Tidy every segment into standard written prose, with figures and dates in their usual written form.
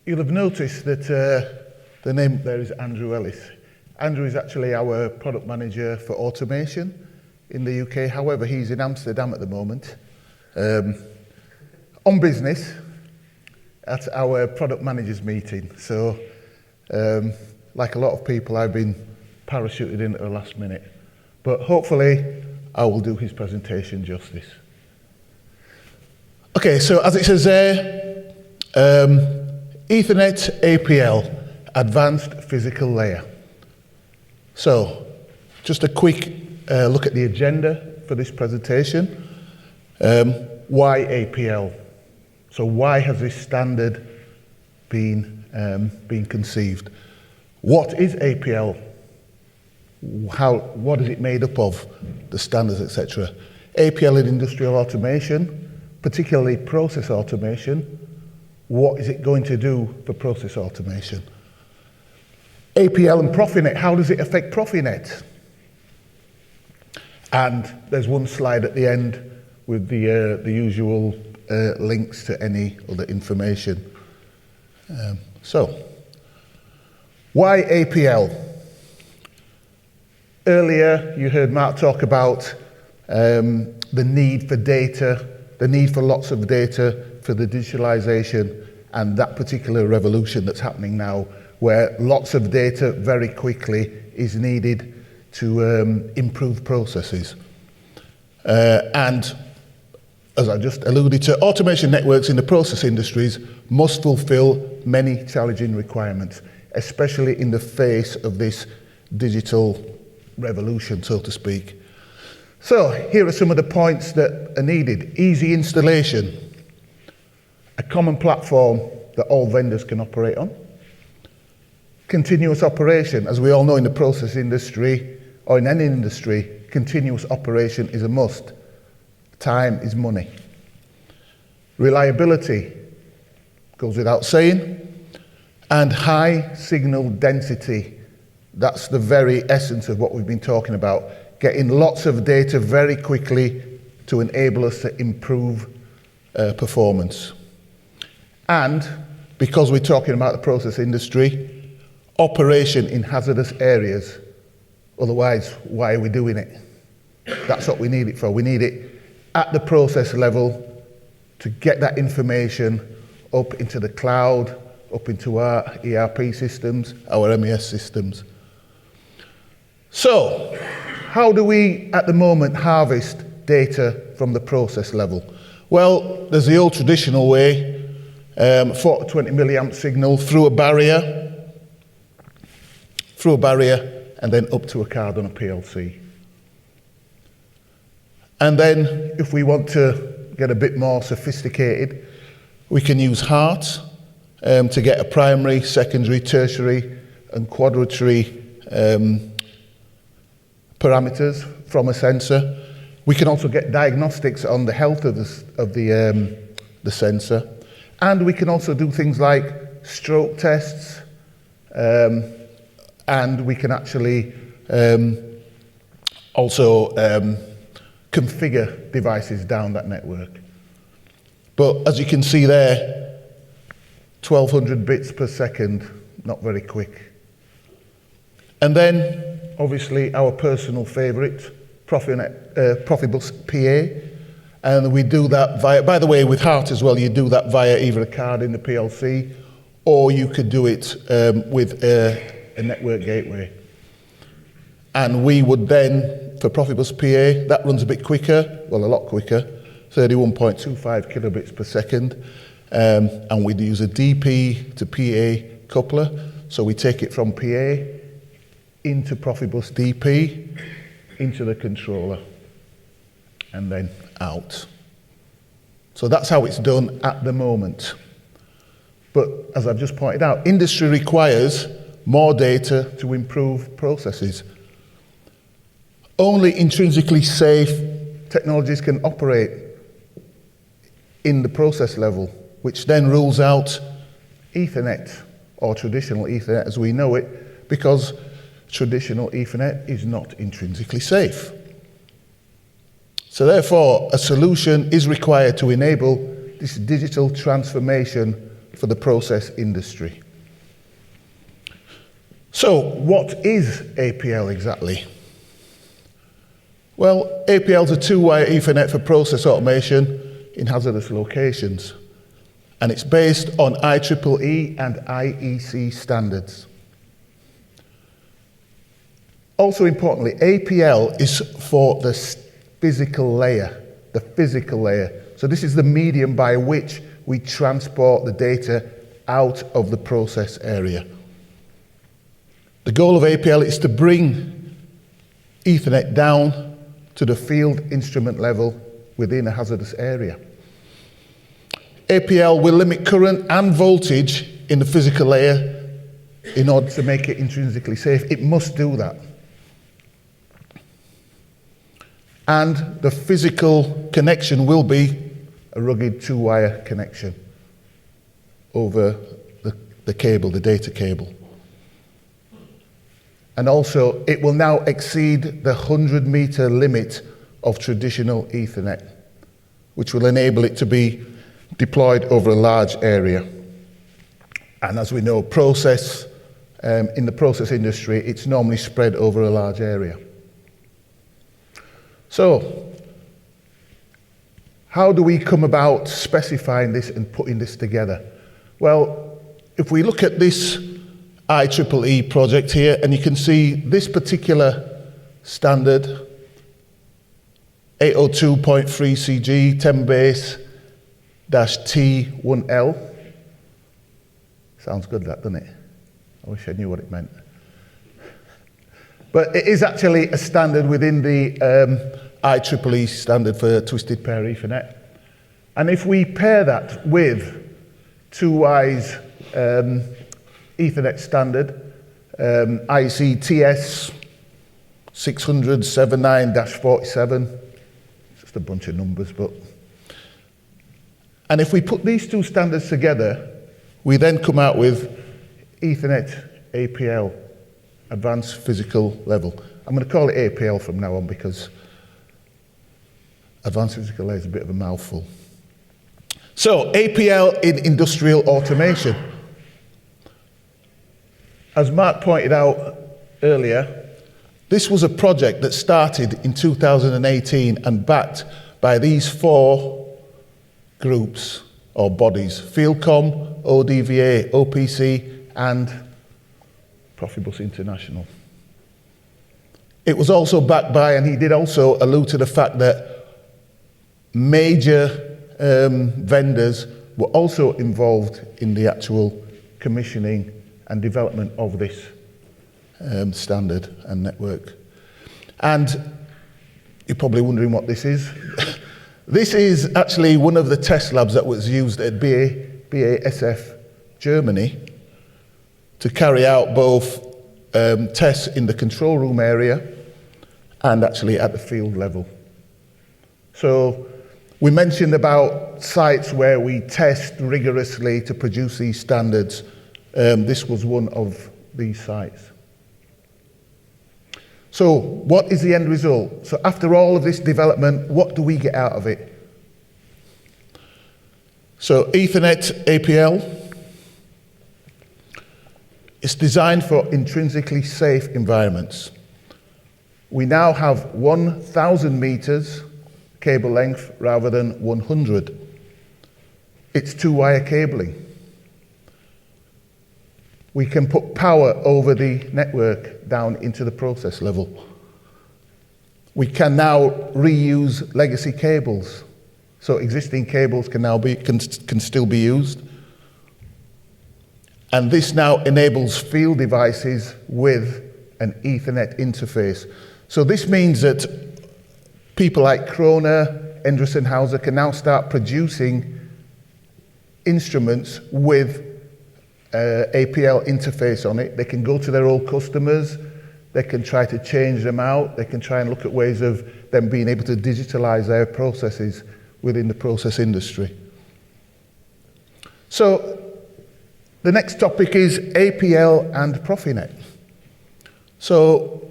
You'll have noticed that the name there is Andrew Ellis. Andrew is actually our product manager for automation in the UK. However, he's in Amsterdam at the moment on business at our product managers meeting. So, like a lot of people, I've been parachuted in at the last minute. But hopefully, I will do his presentation justice. Okay, so as it says there, Ethernet APL, Advanced Physical Layer. So, just a quick look at the agenda for this presentation. Why APL? So why has this standard been conceived? What is APL? What is it made up of? The standards, etc. APL in industrial automation, particularly process automation. What is it going to do for process automation? APL and Profinet, how does it affect Profinet? And there's one slide at the end with the usual links to any other information. So, why APL? Earlier, you heard Mark talk about the need for data, the need for lots of data for the digitalization and that particular revolution that's happening now, where lots of data very quickly is needed to improve processes. And as I just alluded to, automation networks in the process industries must fulfill many challenging requirements, especially in the face of this digital revolution, so to speak. So here are some of the points that are needed. Easy installation, a common platform that all vendors can operate on. Continuous operation, as we all know in the process industry, or in any industry, continuous operation is a must. Time is money. Reliability, goes without saying. And high signal density, that's the very essence of what we've been talking about. Getting lots of data very quickly to enable us to improve performance. And because we're talking about the process industry, operation in hazardous areas. Otherwise, why are we doing it? That's what we need it for. We need it at the process level to get that information up into the cloud, up into our ERP systems, our MES systems. So, how do we, at the moment, harvest data from the process level? Well, there's the old traditional way, 4 to 20 milliamp signal through a barrier, and then up to a card on a PLC. And then, if we want to get a bit more sophisticated, we can use HART to get a primary, secondary, tertiary, and quadratary parameters from a sensor. We can also get diagnostics on the health of the sensor. And we can also do things like stroke tests, and we can actually also configure devices down that network. But as you can see there, 1200 bits per second, not very quick. And then, obviously, our personal favorite, Profibus PA, and we do that via, by the way, with HART as well, you do that via either a card in the PLC, or you could do it with a network gateway. And we would then, for Profibus PA, that runs a bit quicker, well, a lot quicker, 31.25 kilobits per second, and we'd use a DP to PA coupler, so we take it from PA into Profibus DP, into the controller, and then out. So that's how it's done at the moment. But as I've just pointed out, industry requires more data to improve processes. Only intrinsically safe technologies can operate in the process level, which then rules out Ethernet, or traditional Ethernet as we know it, because traditional Ethernet is not intrinsically safe. So therefore, a solution is required to enable this digital transformation for the process industry. So, what is APL exactly? Well, APL is a two-wire Ethernet for process automation in hazardous locations, and it's based on IEEE and IEC standards. Also importantly, APL is for the physical layer, So this is the medium by which we transport the data out of the process area. The goal of APL is to bring Ethernet down to the field instrument level within a hazardous area. APL will limit current and voltage in the physical layer in order to make it intrinsically safe. It must do that. And the physical connection will be a rugged two-wire connection over the cable, the data cable. And also, it will now exceed the 100-meter limit of traditional Ethernet, which will enable it to be deployed over a large area. And as we know, in the process industry, it's normally spread over a large area. So, how do we come about specifying this and putting this together? Well, if we look at this IEEE project here, and you can see this particular standard, 802.3 CG, 10 base T1L. Sounds good, that, doesn't it? I wish I knew what it meant. But it is actually a standard within the IEEE standard for twisted pair Ethernet. And if we pair that with 2Y's Ethernet standard, IEC TS 600-79-47, just a bunch of numbers, but. And if we put these two standards together, we then come out with Ethernet APL, Advanced Physical Level. I'm going to call it APL from now on because Advanced Physical Level is a bit of a mouthful. So, APL in industrial automation. As Mark pointed out earlier, this was a project that started in 2018 and backed by these four groups or bodies: Fieldcom, ODVA, OPC, and Profibus International. It was also backed by, and he did also allude to the fact that major vendors were also involved in the actual commissioning and development of this standard and network. And you're probably wondering what this is. This is actually one of the test labs that was used at BASF Germany to carry out both tests in the control room area and actually at the field level. So we mentioned about sites where we test rigorously to produce these standards. This was one of these sites. So what is the end result? So after all of this development, what do we get out of it? So Ethernet APL is designed for intrinsically safe environments. We now have 1,000 meters cable length rather than 100. It's two-wire cabling. We can put power over the network down into the process level. We can now reuse legacy cables. So existing cables can still be used. And this now enables field devices with an Ethernet interface. So this means that people like Kroner, Endresen-Hauser can now start producing instruments with APL interface on it. They can go to their old customers, they can try to change them out, they can try and look at ways of them being able to digitalize their processes within the process industry. So the next topic is APL and Profinet. So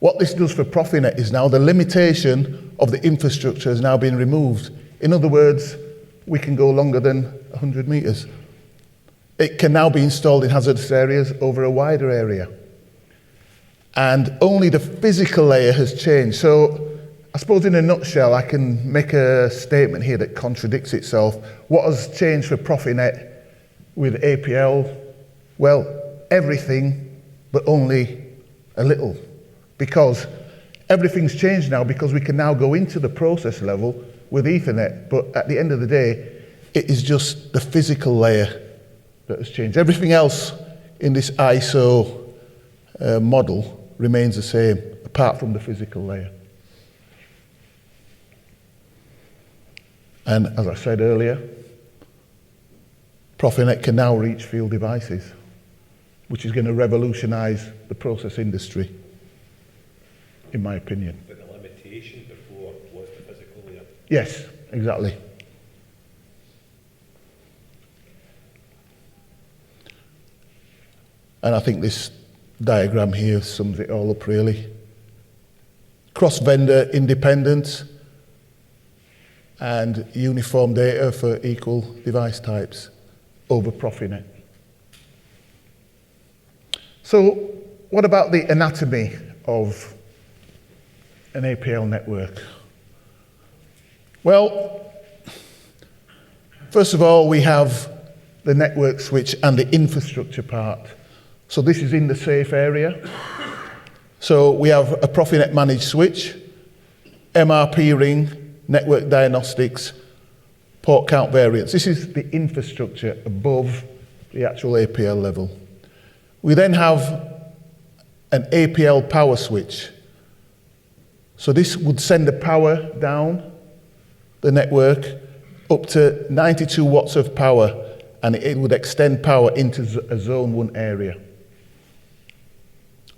what this does for Profinet is now the limitation of the infrastructure has now been removed. In other words, we can go longer than 100 meters. It can now be installed in hazardous areas over a wider area. And only the physical layer has changed. So I suppose in a nutshell, I can make a statement here that contradicts itself. What has changed for Profinet with APL? Well, everything, but only a little. Because everything's changed now because we can now go into the process level with Ethernet. But at the end of the day, it is just the physical layer that has changed. Everything else in this ISO model remains the same, apart from the physical layer. And as I said earlier, Profinet can now reach field devices, which is going to revolutionize the process industry, in my opinion. But the limitation before was the physical layer. Yes, exactly. And I think this diagram here sums it all up really. Cross-vendor independence and uniform data for equal device types over Profinet. So what about the anatomy of an APL network? Well, first of all, we have the network switch and the infrastructure part. So this is in the safe area. So we have a Profinet managed switch, MRP ring, network diagnostics, port count variants. This is the infrastructure above the actual APL level. We then have an APL power switch. So this would send the power down the network up to 92 watts of power, and it would extend power into a zone 1 area.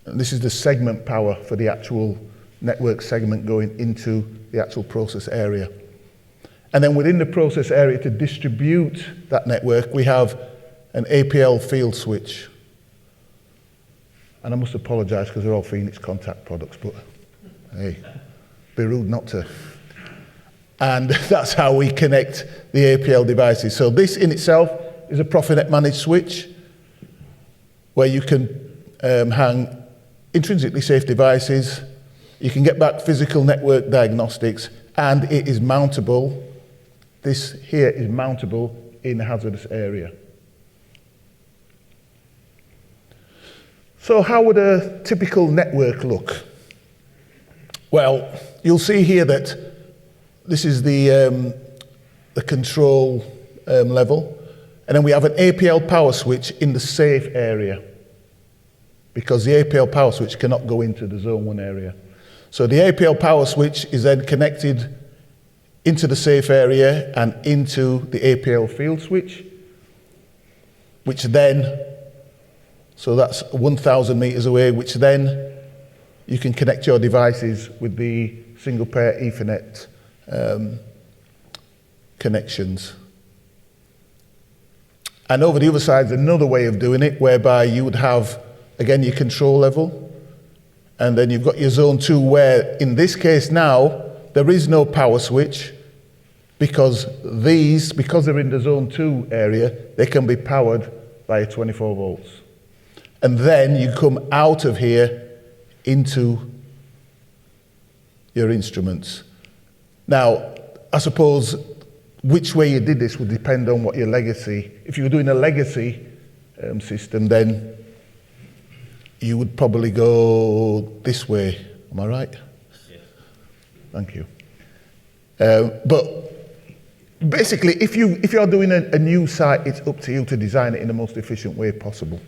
And this is the segment power for the actual network segment going into the actual process area. And then within the process area, to distribute that network, we have an APL field switch. And I must apologize because they're all Phoenix contact products, but hey, be rude not to. And that's how we connect the APL devices. So this in itself is a Profinet managed switch where you can hang intrinsically safe devices, you can get back physical network diagnostics, and it is mountable. This here is mountable in a hazardous area. So how would a typical network look? Well, you'll see here that this is the control level, and then we have an APL power switch in the safe area, because the APL power switch cannot go into the zone 1 area. So the APL power switch is then connected into the safe area and into the APL field switch, which then, so that's 1,000 meters away, which then you can connect your devices with the single pair Ethernet connections. And over the other side is another way of doing it, whereby you would have, again, your control level, and then you've got your zone 2, where in this case now, there is no power switch, because they're in the zone 2 area, they can be powered by 24 volts. And then you come out of here into your instruments. Now, I suppose which way you did this would depend on what your legacy, if you were doing a legacy system, then you would probably go this way. Am I right? Yes. Thank you. But basically, if you're doing a new site, it's up to you to design it in the most efficient way possible,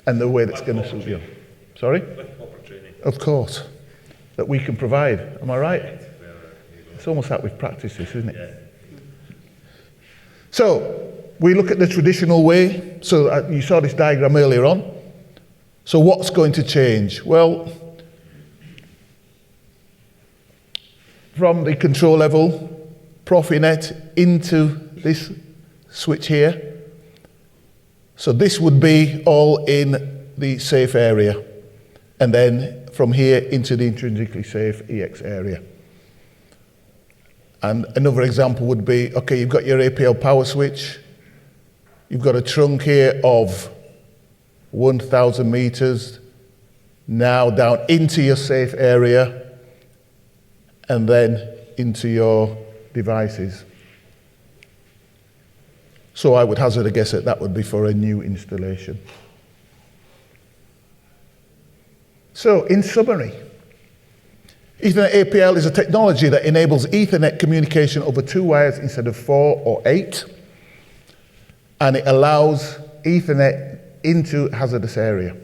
and the way that's going to suit you. Sorry? With proper training. Of course, that we can provide. Am I right? It's almost like we've practiced this, isn't it? Yeah. So we look at the traditional way. So you saw this diagram earlier on. So what's going to change? Well, from the control level, Profinet into this switch here. So this would be all in the safe area. And then from here into the intrinsically safe EX area. And another example would be, okay, you've got your APL power switch, you've got a trunk here of 1,000 meters, now down into your safe area, and then into your devices. So I would hazard a guess that that would be for a new installation. So, in summary, Ethernet APL is a technology that enables Ethernet communication over 2 wires instead of 4 or 8, and it allows Ethernet into hazardous area.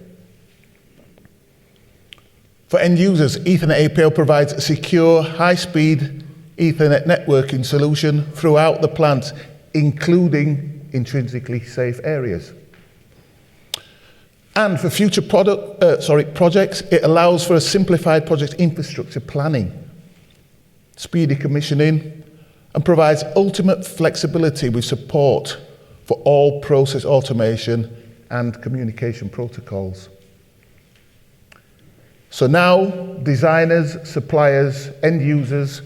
For end users, Ethernet APL provides a secure, high-speed Ethernet networking solution throughout the plant, including intrinsically safe areas. And for future projects, it allows for a simplified project infrastructure planning, speedy commissioning, and provides ultimate flexibility with support for all process automation and communication protocols. So now, designers, suppliers, end users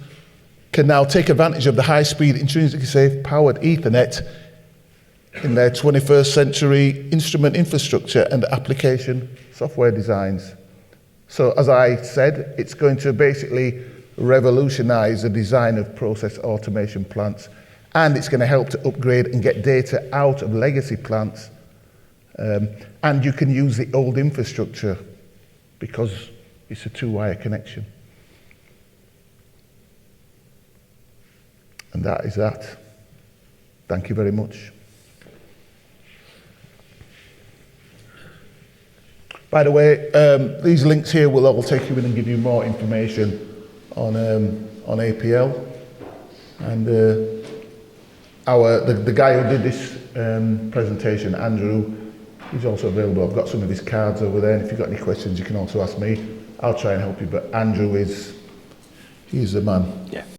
can now take advantage of the high-speed, intrinsically safe, powered Ethernet in their 21st century instrument infrastructure and application software designs. So as I said, it's going to basically revolutionize the design of process automation plants, and it's going to help to upgrade and get data out of legacy plants. And you can use the old infrastructure because it's a 2-wire connection. And that is that. Thank you very much. By the way, these links here will all take you in and give you more information on APL. And the guy who did this presentation, Andrew, he's also available. I've got some of his cards over there, and if you've got any questions, you can also ask me. I'll try and help you, but Andrew he's the man. Yeah.